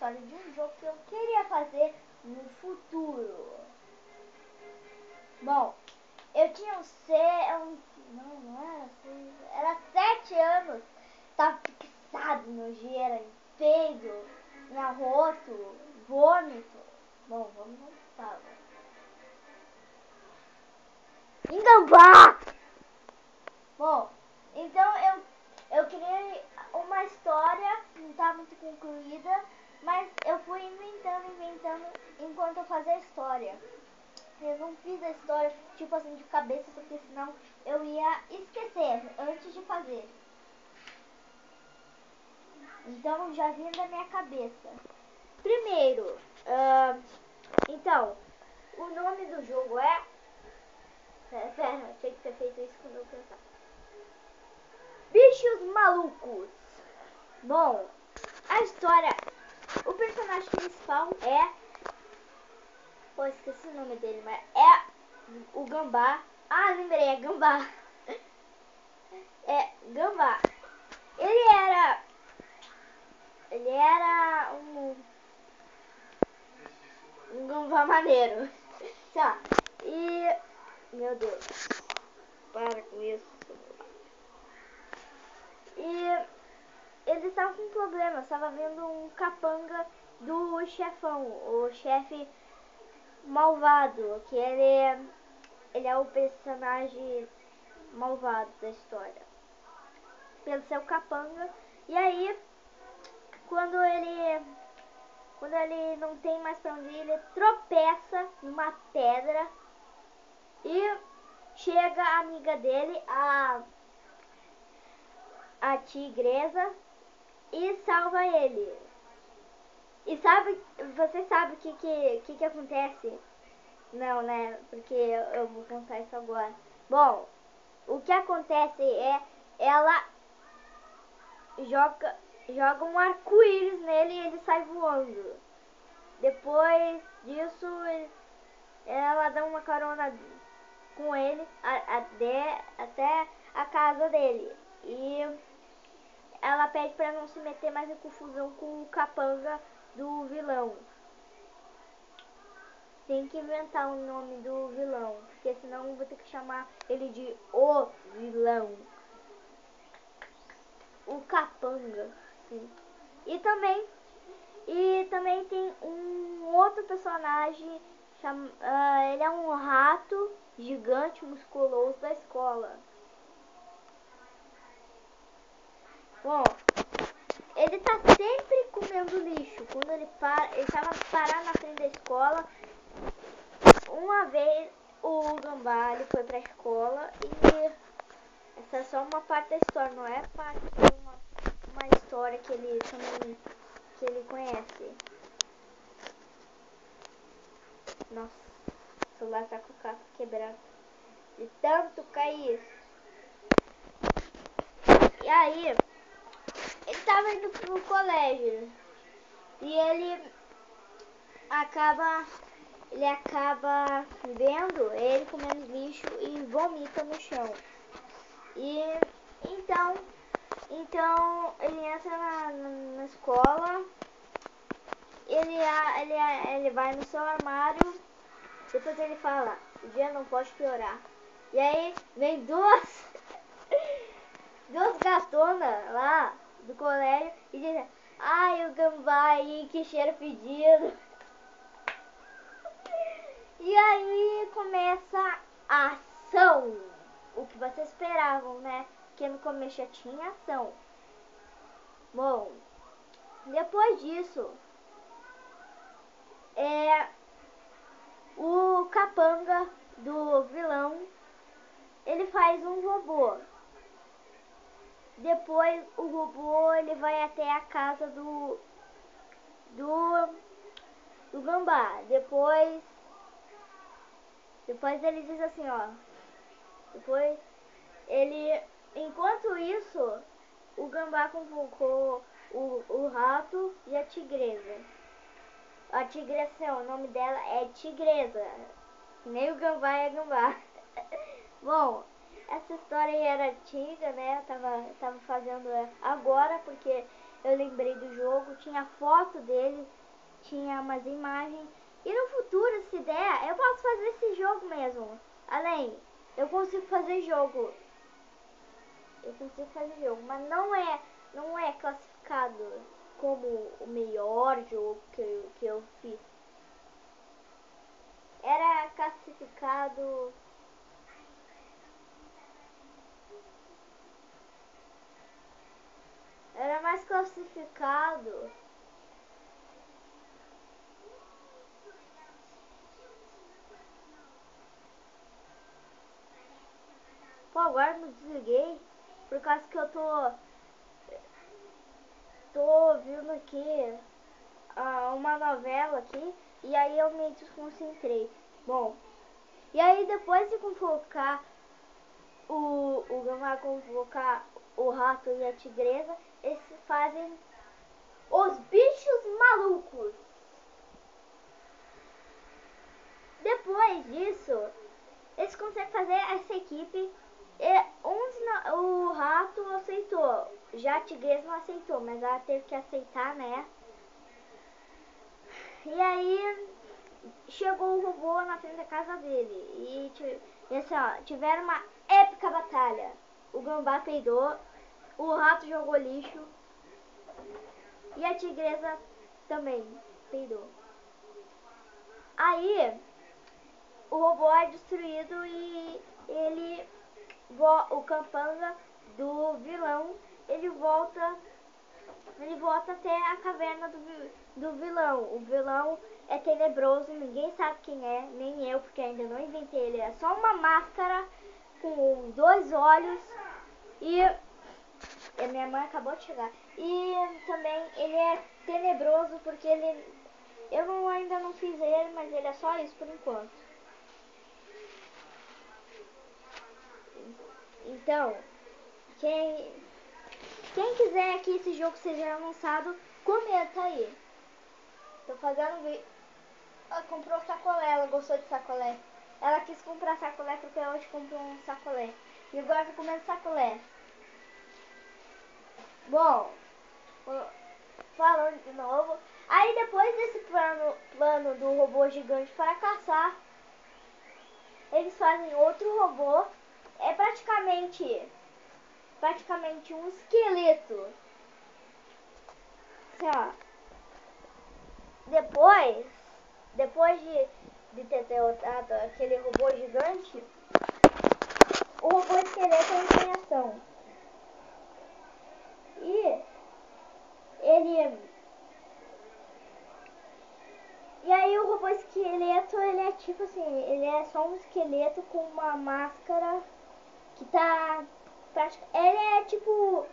história de um jogo que eu queria fazer no futuro. Bom, eu tinha era 7 anos. Tava fixado, nojeira, em peido, em arroto, vômito. Bom, vamos voltar. Em gambá! Bom, então eu criei uma história, não tá muito concluída, mas eu fui inventando enquanto eu fazia a história. Eu não fiz a história, tipo assim, de cabeça, porque senão eu ia esquecer antes de fazer. Então já vinha da minha cabeça. Primeiro, então, o nome do jogo é... Pera, tinha que ter feito isso quando eu pensar. Bichos Malucos. Bom, a história... O personagem principal é... Pô, esqueci o nome dele, mas é o Gambá. Ah, lembrei, é Gambá. É Gambá. Ele era um Gambá maneiro. Tá. E... Meu Deus. Para com isso. E eles estavam com um problema. Estava vendo um capanga do chefão. O chefe malvado. Que ele é o personagem malvado da história. Pelo seu capanga. E aí, quando ele não tem mais pra onde ir, ele tropeça numa pedra e chega a amiga dele, a tigresa, e salva ele. E você sabe o que acontece? Não, né? Porque eu vou contar isso agora. Bom, o que acontece é ela joga um arco-íris nele e ele sai voando. Depois disso, ela dá uma carona com ele até a casa dele. E ela pede pra não se meter mais em confusão com o capanga do vilão. Tem que inventar o nome do vilão, porque senão eu vou ter que chamar ele de o vilão. O capanga, sim. E também tem um outro personagem, ele é um rato gigante musculoso da escola. Bom, ele tá sempre comendo lixo. Quando ele tava parado na frente da escola. Uma vez o Gambá ele foi pra escola e essa é só uma parte da história, não é parte de uma história que ele conhece. Nossa, o celular tá com o cabo quebrado de tanto cair. E aí, ele tava indo pro colégio e ele acaba vendo ele comendo lixo e vomita no chão. E então ele entra na escola, ele vai no seu armário, depois ele fala, o dia não pode piorar. E aí vem duas gatonas lá do colégio e dizem, ai, o Gambá aí, que cheiro fedido. E aí começa a ação. O que vocês esperavam, né? Porque no começo já tinha ação. Bom, depois disso, o capanga do vilão, ele faz um robô. Depois o robô ele vai até a casa do Gambá. Depois ele diz assim, ó. Depois enquanto isso, o Gambá convocou o rato e a tigresa. A tigresa, o nome dela é Tigresa. Nem o Gambá é Gambá. Bom, essa história aí era antiga, né? Eu tava fazendo agora porque eu lembrei do jogo, tinha foto dele, tinha umas imagens. E no futuro, se der, eu posso fazer esse jogo mesmo. Além, eu consigo fazer jogo. Eu consigo fazer jogo, mas não é classificado como o melhor jogo que eu fiz. Era classificado... Era mais classificado... Pô, agora me desliguei por causa que eu tô ouvindo aqui uma novela aqui e aí eu me desconcentrei. Bom, e aí depois de convocar o Gambá convocar o rato e a tigresa, eles fazem os bichos malucos. Depois disso, eles conseguem fazer essa equipe. O rato aceitou, já a tigresa não aceitou, mas ela teve que aceitar, né? E aí chegou o robô na frente da casa dele e assim, ó, tiveram uma épica batalha. O Gambá peidou, o rato jogou lixo e a tigresa também peidou. Aí o robô é destruído e o capanga do vilão, ele volta até a caverna do vilão. O vilão é tenebroso, ninguém sabe quem é, nem eu, porque ainda não inventei ele. É só uma máscara com 2 olhos e minha mãe acabou de chegar. E também ele é tenebroso porque ainda não fiz ele, mas ele é só isso por enquanto. Então, quem quiser que esse jogo seja lançado, comenta aí. Tô fazendo vídeo. Ela comprou sacolé, ela gostou de sacolé. Ela quis comprar sacolé porque hoje comprou um sacolé. E agora tô comendo sacolé. Bom, falando de novo. Aí depois desse plano do robô gigante para caçar, eles fazem outro robô. É praticamente um esqueleto. Assim, ó. Depois de ter derrotado aquele robô gigante, o robô esqueleto entra em ação. E aí o robô esqueleto, ele é tipo assim, ele é só um esqueleto com uma máscara que tá... Ele é tipo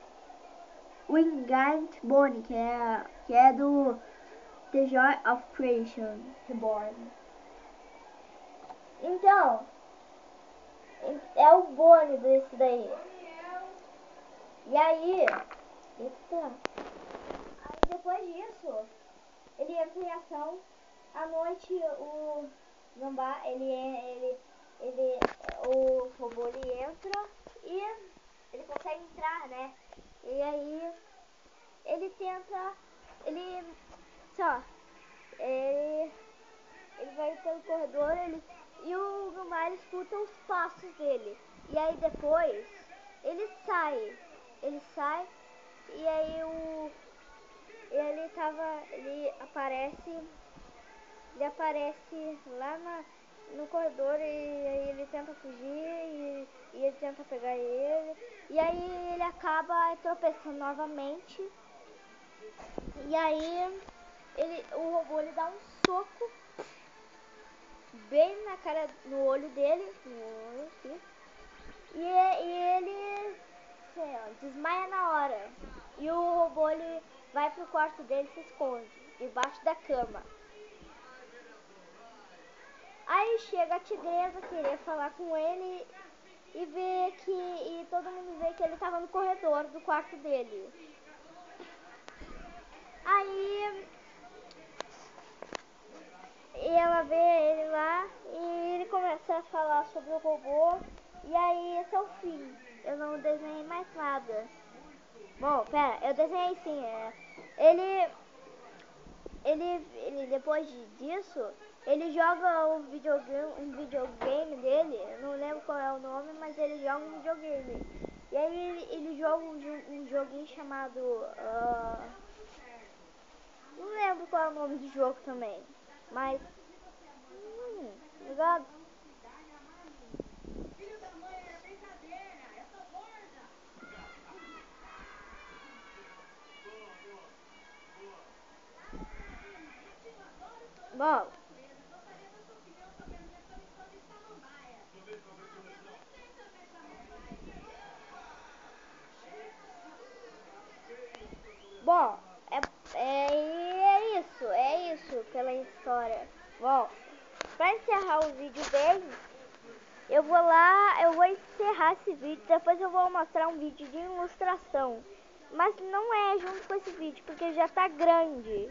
Wingant Bonnie, que é do The Joy of Creation Reborn. Então, é o Bonnie desse daí. E aí, depois disso, ele entra em ação. À noite, o Gambá, o robô, ele entra e ele consegue entrar, né? E aí, ele tenta, ele vai pelo corredor, e o Gambá, ele escuta os passos dele. E aí depois, ele sai, e aí ele aparece lá no corredor e aí ele tenta fugir e ele tenta pegar ele. E aí ele acaba tropeçando novamente. E aí o robô ele dá um soco bem no olho dele. Aqui. E ele desmaia na hora. E o robô ele vai pro quarto dele e se esconde debaixo da cama. Aí chega a tigresa querer falar com ele e todo mundo vê que ele tava no corredor do quarto dele. Aí ela vê ele lá e ele começa a falar sobre o robô. E aí esse é o fim. Eu não desenhei mais nada. Bom, pera, eu desenhei sim. Ele, ele depois disso, ele joga um videogame dele. Eu não lembro qual é o nome, mas ele joga um videogame. E aí ele joga um joguinho chamado. Não lembro qual é o nome do jogo também. Mas. Ligado? Bom. Bom, é isso pela história. Bom, pra encerrar o vídeo bem, eu vou encerrar esse vídeo, depois eu vou mostrar um vídeo de ilustração. Mas não é junto com esse vídeo, porque já tá grande.